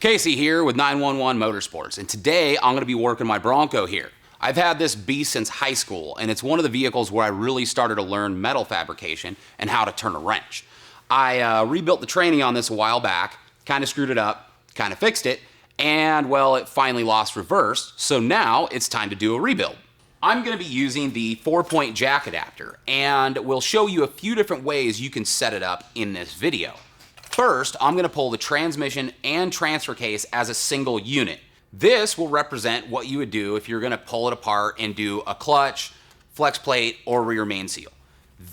Casey here with 911 Motorsports, and today I'm going to be working my Bronco here. I've had this beast since high school, and it's one of the vehicles where I really started to learn metal fabrication and how to turn a wrench. I rebuilt the Tranny on this a while back, kind of screwed it up, kind of fixed it, and well, it finally lost reverse, so now it's time to do a rebuild. I'm going to be using the 4-point jack adapter, and we'll show you a few different ways you can set it up in this video. First, I'm going to pull the transmission and transfer case as a single unit. This will represent what you would do if you're going to pull it apart and do a clutch, flex plate, or rear main seal.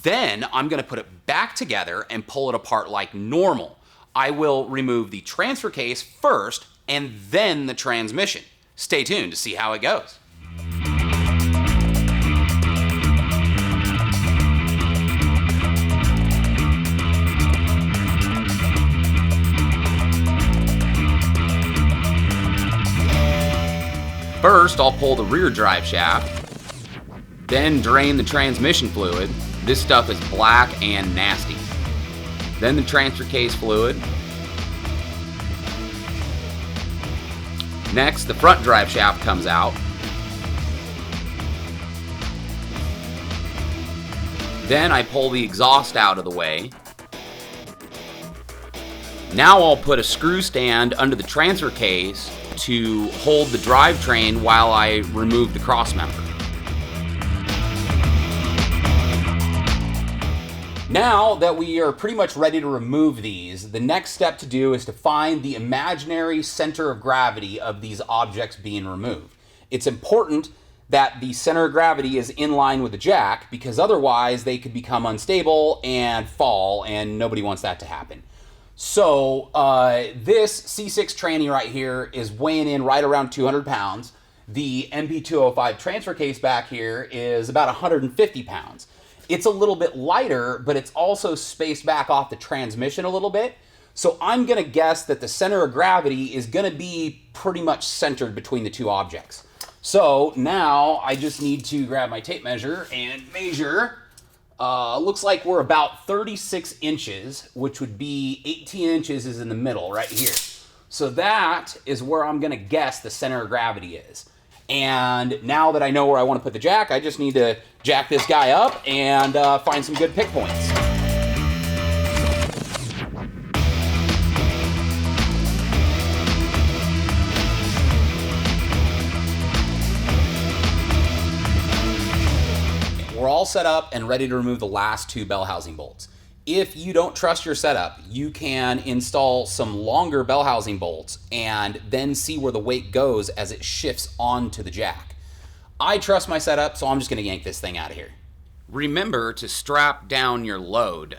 Then I'm going to put it back together and pull it apart like normal. I will remove the transfer case first and then the transmission. Stay tuned to see how it goes. First, I'll pull the rear drive shaft, then drain the transmission fluid. This stuff is black and nasty. Then the transfer case fluid. Next, the front drive shaft comes out. Then I pull the exhaust out of the way. Now I'll put a screw stand under the transfer case to hold the drivetrain while I remove the cross member. Now that we are pretty much ready to remove these, the next step to do is to find the imaginary center of gravity of these objects being removed. It's important that the center of gravity is in line with the jack, because otherwise they could become unstable and fall, and nobody wants that to happen. So this C6 tranny right here is weighing in right around 200 pounds. The NP205 transfer case back here is about 150 pounds. It's a little bit lighter, but it's also spaced back off the transmission a little bit. So I'm going to guess that the center of gravity is going to be pretty much centered between the two objects. So now I just need to grab my tape measure and measure. Looks like we're about 36 inches, which would be 18 inches is in the middle right here. So that is where I'm going to guess the center of gravity is. And now that I know where I want to put the jack, I just need to jack this guy up and find some good pick points. We're all set up and ready to remove the last two bell housing bolts. If you don't trust your setup, you can install some longer bell housing bolts and then see where the weight goes as it shifts onto the jack. I trust my setup, so I'm just going to yank this thing out of here. Remember to strap down your load.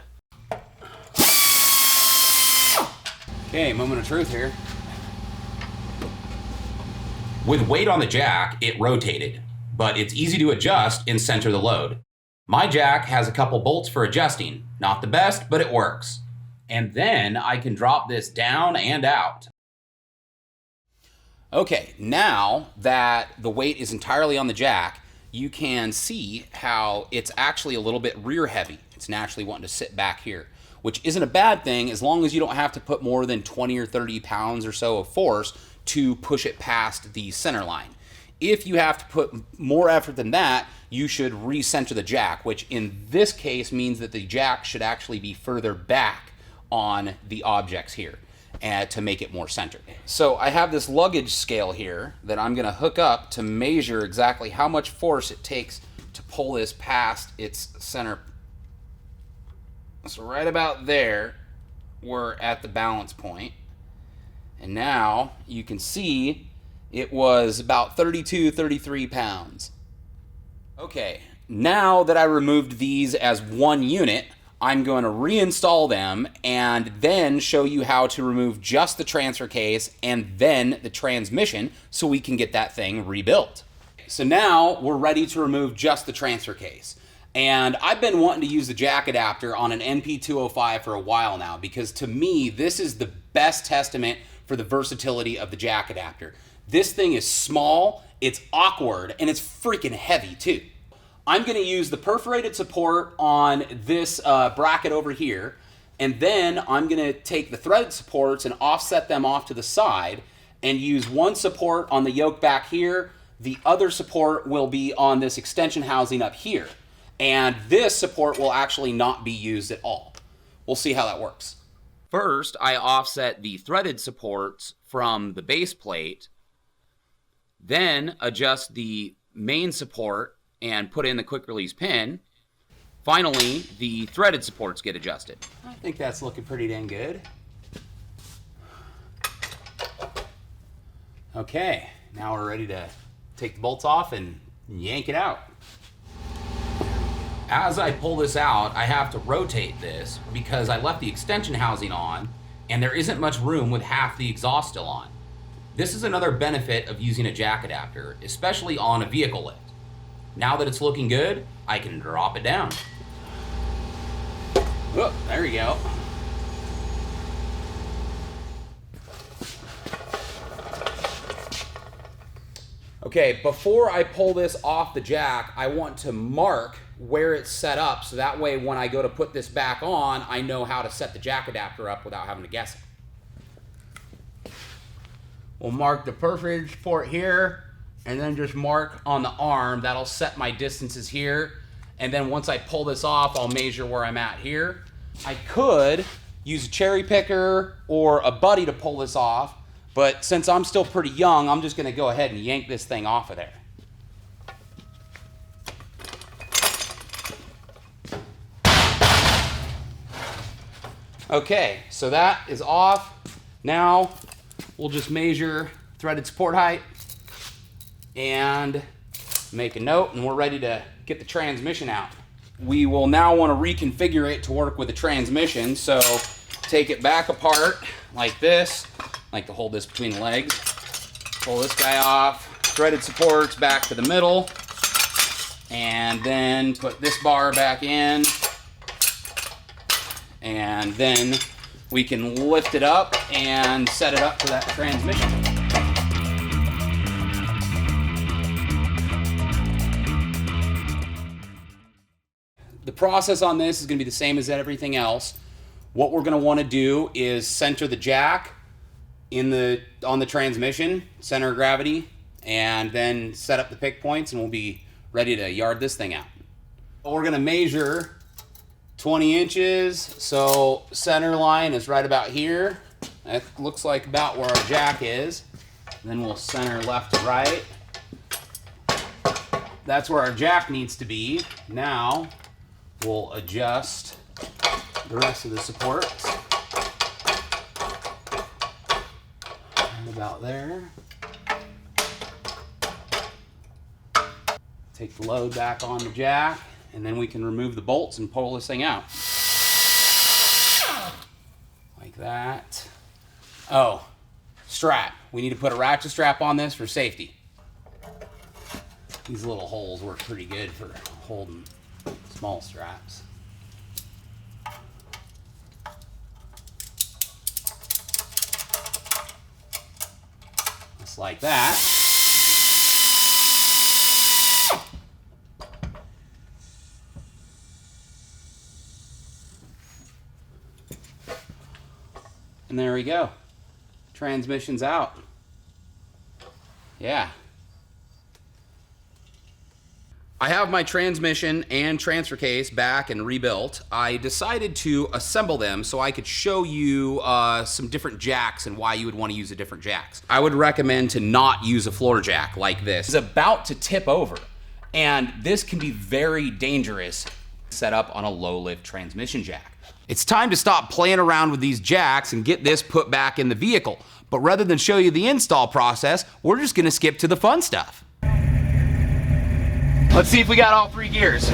Okay, moment of truth here. With weight on the jack, it rotated, but it's easy to adjust and center the load. My jack has a couple bolts for adjusting. Not the best, but it works. And then I can drop this down and out. Okay, now that the weight is entirely on the jack, you can see how it's actually a little bit rear heavy. It's naturally wanting to sit back here, which isn't a bad thing as long as you don't have to put more than 20 or 30 pounds or so of force to push it past the center line. If you have to put more effort than that, you should recenter the jack, which in this case means that the jack should actually be further back on the objects here to make it more centered. So I have this luggage scale here that I'm going to hook up to measure exactly how much force it takes to pull this past its center. So right about there, we're at the balance point. And now you can see it was about 32, 33 pounds. Okay, now that I removed these as one unit, I'm going to reinstall them and then show you how to remove just the transfer case and then the transmission so we can get that thing rebuilt. So now we're ready to remove just the transfer case. And I've been wanting to use the jack adapter on an NP205 for a while now because to me, this is the best testament for the versatility of the jack adapter. This thing is small, it's awkward, and it's freaking heavy too. I'm going to use the perforated support on this bracket over here. And then I'm gonna take the threaded supports and offset them off to the side and use one support on the yoke back here. The other support will be on this extension housing up here. And this support will actually not be used at all. We'll see how that works. First, I offset the threaded supports from the base plate, then adjust the main support and put in the quick release pin. Finally, the threaded supports get adjusted. I think that's looking pretty dang good. Okay, now we're ready to take the bolts off and yank it out. As I pull this out, I have to rotate this because I left the extension housing on and there isn't much room with half the exhaust still on. This is another benefit of using a jack adapter, especially on a vehicle lift. Now that it's looking good, I can drop it down. Oh, there we go. Okay, before I pull this off the jack, I want to mark where it's set up so that way when I go to put this back on, I know how to set the jack adapter up without having to guess it. We'll mark the perforage port here and then just mark on the arm. That'll set my distances here. And then once I pull this off, I'll measure where I'm at here. I could use a cherry picker or a buddy to pull this off, but since I'm still pretty young, I'm just gonna go ahead and yank this thing off of there. Okay, so that is off. Now we'll just measure threaded support height and make a note, and we're ready to get the transmission out. We will now want to reconfigure it to work with the transmission, so take it back apart like this. I like to hold this between the legs. Pull this guy off, threaded supports back to the middle, and then put this bar back in, and then we can lift it up and set it up for that transmission. The process on this is going to be the same as everything else. What we're going to want to do is center the jack on the transmission, center of gravity, and then set up the pick points, and we'll be ready to yard this thing out. We're going to measure 20 inches, so center line is right about here. That looks like about where our jack is. Then we'll center left to right. That's where our jack needs to be. Now we'll adjust the rest of the supports. And about there. Take the load back on the jack, and then we can remove the bolts and pull this thing out. Like that. Oh, strap. We need to put a ratchet strap on this for safety. These little holes work pretty good for holding small straps. Just like that. And there we go. Transmission's out. Yeah. I have my transmission and transfer case back and rebuilt. I decided to assemble them so I could show you some different jacks and why you would want to use the different jacks. I would recommend to not use a floor jack like this. It's about to tip over, and this can be very dangerous set up on a low lift transmission jack. It's time to stop playing around with these jacks and get this put back in the vehicle. But rather than show you the install process, we're just gonna skip to the fun stuff. Let's see if we got all three gears.